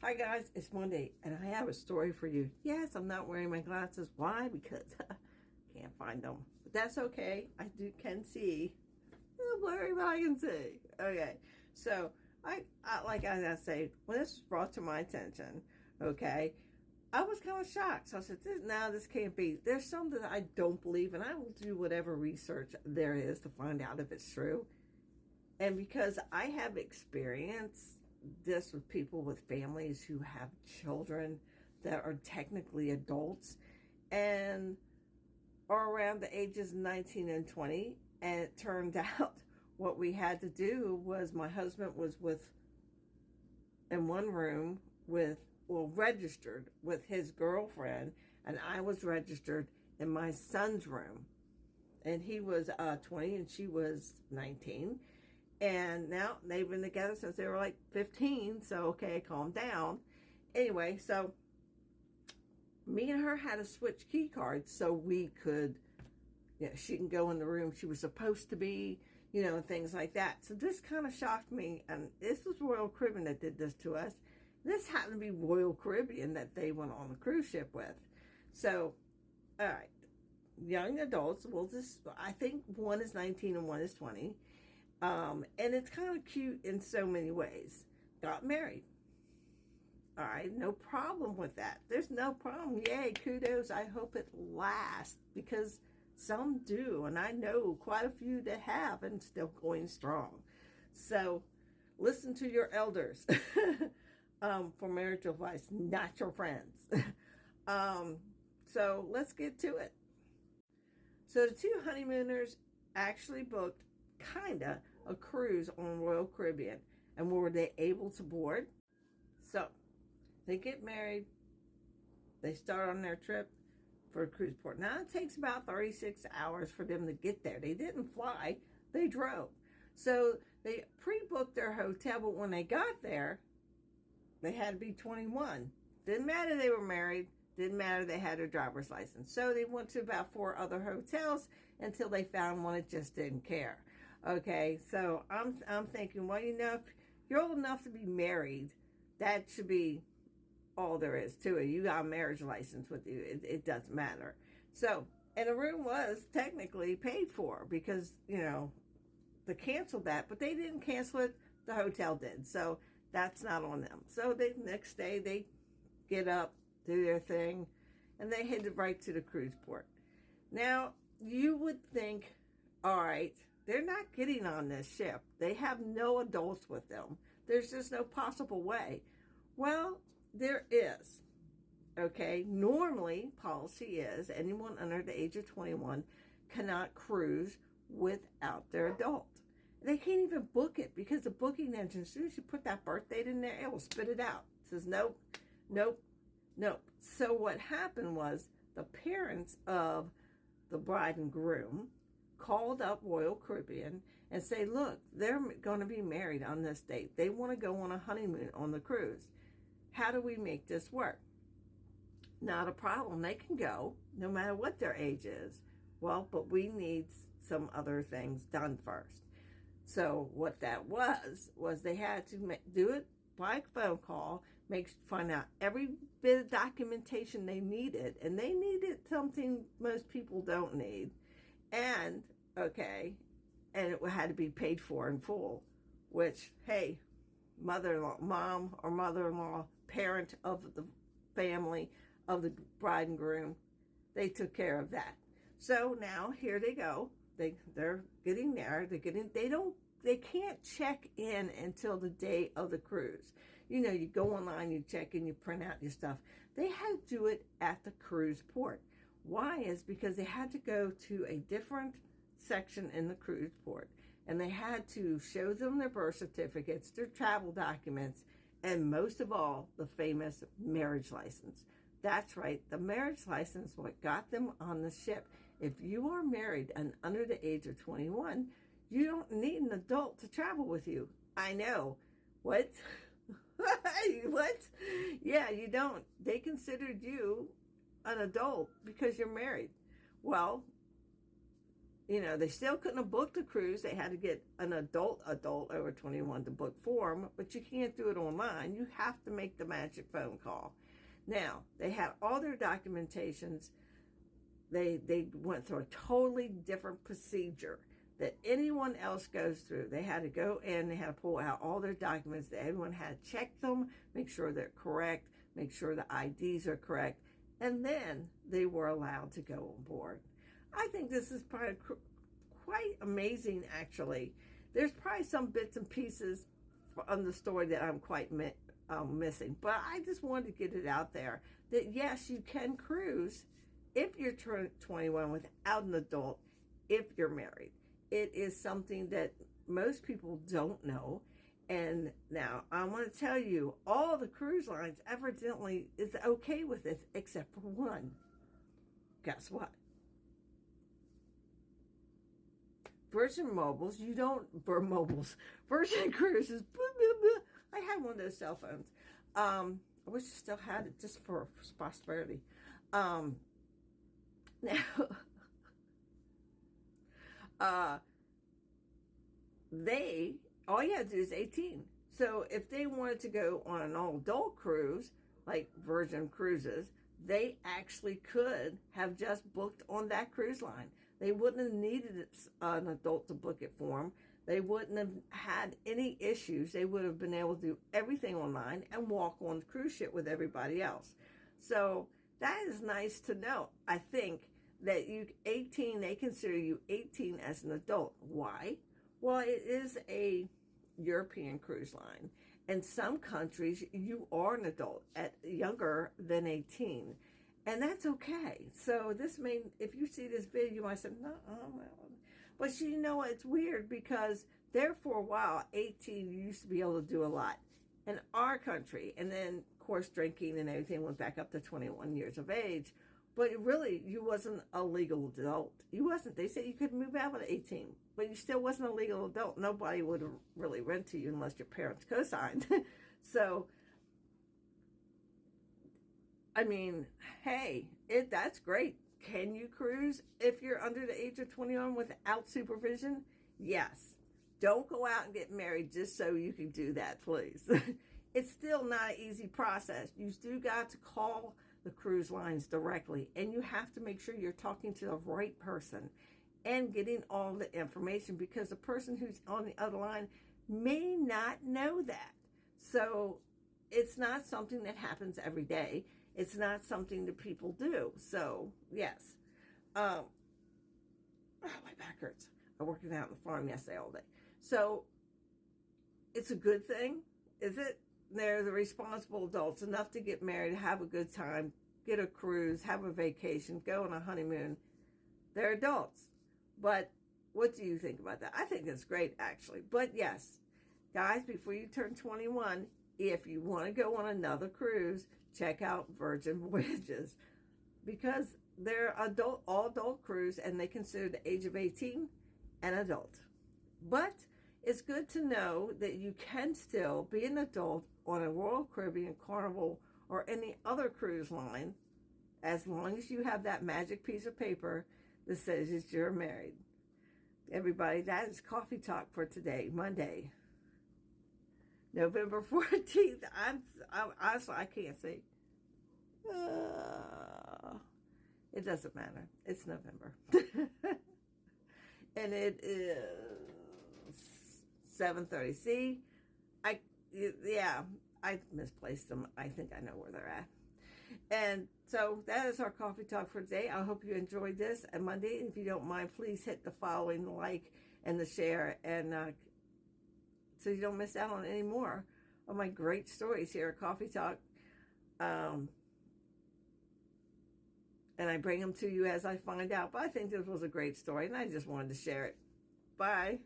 Hi guys, it's Monday and I have a story for you. Yes, I'm not wearing my glasses. Why? Because I can't find them. But that's okay. Can see. A little blurry, but I can see. Okay, so like I say, when this was brought to my attention, okay, I was kind of shocked. So I said, this can't be. There's something that I don't believe, and I will do whatever research there is to find out if it's true. And because I have experienced this with people with families who have children that are technically adults and are around the ages 19 and 20. And it turned out what we had to do was my husband was in one room registered with his girlfriend, and I was registered in my son's room. And he was 20 and she was 19. And now they've been together since they were like 15. So, okay, calm down. Anyway, so me and her had to switch key cards so we could, she can go in the room she was supposed to be, and things like that. So this kind of shocked me. And this was Royal Caribbean that did this to us. This happened to be Royal Caribbean that they went on the cruise ship with. So, all right, young adults, I think one is 19 and one is 20. And it's kind of cute in so many ways. Got married. All right, no problem with that. There's no problem. Yay, kudos. I hope it lasts because some do. And I know quite a few that have and still going strong. So listen to your elders for marital advice, not your friends. So let's get to it. So the two honeymooners actually booked kinda a cruise on Royal Caribbean. And were they able to board? So they get married, they start on their trip for a cruise port. Now it takes about 36 hours for them to get there. They didn't fly, they drove. So they pre-booked their hotel, but when they got there, they had to be 21. Didn't matter they were married, didn't matter they had a driver's license. So they went to about 4 other hotels until they found one that just didn't care. Okay, so I'm thinking, well, if you're old enough to be married, that should be all there is to it. You got a marriage license with you. It doesn't matter. So, and the room was technically paid for because, they canceled that, but they didn't cancel it. The hotel did. So that's not on them. So the next day they get up, do their thing, and they headed right to the cruise port. Now, you would think, all right, they're not getting on this ship. They have no adults with them. There's just no possible way. Well, there is. Okay, normally policy is anyone under the age of 21 cannot cruise without their adult. They can't even book it because the booking engine, as soon as you put that birth date in there, it will spit it out. It says nope, nope, nope. So what happened was the parents of the bride and groom called up Royal Caribbean and say, look, they're going to be married on this date. They want to go on a honeymoon on the cruise. How do we make this work? Not a problem. They can go no matter what their age is. Well, but we need some other things done first. So what that was they had to do it by phone call, find out every bit of documentation they needed. And they needed something most people don't need. And, and it had to be paid for in full, which, hey, mother-in-law, mom or mother-in-law, parent of the family of the bride and groom, they took care of that. So now here they go. They're getting there. They can't check in until the day of the cruise. You go online, you check in, you print out your stuff. They had to do it at the cruise port. Why is because they had to go to a different section in the cruise port, and they had to show them their birth certificates, their travel documents, and most of all, the famous marriage license. That's right, the marriage license, what got them on the ship. If you are married and under the age of 21, you don't need an adult to travel with you. I know. What? What? Yeah, you don't. They considered you an adult because you're married. Well, They still couldn't have booked a cruise. They had to get an adult over 21 to book for them, but you can't do it online. You have to make the magic phone call. Now, they had all their documentations. They went through a totally different procedure that anyone else goes through. They had to go in, they had to pull out all their documents. Everyone had to check them, make sure they're correct, make sure the IDs are correct, and then they were allowed to go on board. I think this is probably quite amazing, actually. There's probably some bits and pieces on the story that I'm quite missing, but I just wanted to get it out there that yes, you can cruise if you're 21 without an adult, if you're married. It is something that most people don't know. And now I want to tell you, all the cruise lines evidently is okay with it, except for one. Guess what? Virgin Cruises. I had one of those cell phones. I wish I still had it just for prosperity. Now, all you have to do is 18. So if they wanted to go on an all-adult cruise, like Virgin Cruises, they actually could have just booked on that cruise line. They wouldn't have needed an adult to book it for them. They wouldn't have had any issues. They would have been able to do everything online and walk on the cruise ship with everybody else. So that is nice to know. I think that they consider you 18 as an adult. Why? Well, it is a European cruise line. In some countries, you are an adult at younger than 18. And that's okay. So if you see this video, you might say, no, but it's weird because there for a while, 18, you used to be able to do a lot in our country. And then, of course, drinking and everything went back up to 21 years of age. But really, you wasn't a legal adult. You wasn't. They said you could move out at 18, but you still wasn't a legal adult. Nobody would really rent to you unless your parents co-signed. So, I mean, hey, that's great. Can you cruise if you're under the age of 21 without supervision? Yes. Don't go out and get married just so you can do that, please. It's still not an easy process. You still got to call the cruise lines directly, and you have to make sure you're talking to the right person and getting all the information, because the person who's on the other line may not know that. So it's not something that happens every day. It's not something that people do. So yes. My back hurts. I worked out on the farm yesterday all day. So it's a good thing, is it? They're the responsible adults, enough to get married, have a good time, get a cruise, have a vacation, go on a honeymoon. They're adults. But what do you think about that? I think it's great, actually. But yes, guys, before you turn 21, if you want to go on another cruise, check out Virgin Voyages, because they're all adult cruise, and they consider the age of 18 an adult. But it's good to know that you can still be an adult on a Royal Caribbean, Carnival, or any other cruise line, as long as you have that magic piece of paper that says that you're married. Everybody, that is Coffee Talk for today, Monday, November 14th. Honestly, I can't see. It doesn't matter. It's November. And it is 7:30. See, I misplaced them. I think I know where they're at. And so that is our Coffee Talk for today. I hope you enjoyed this. And Monday, if you don't mind, please hit the following, the like, and the share, and so you don't miss out on any more of my great stories here at Coffee Talk. And I bring them to you as I find out. But I think this was a great story, and I just wanted to share it. Bye.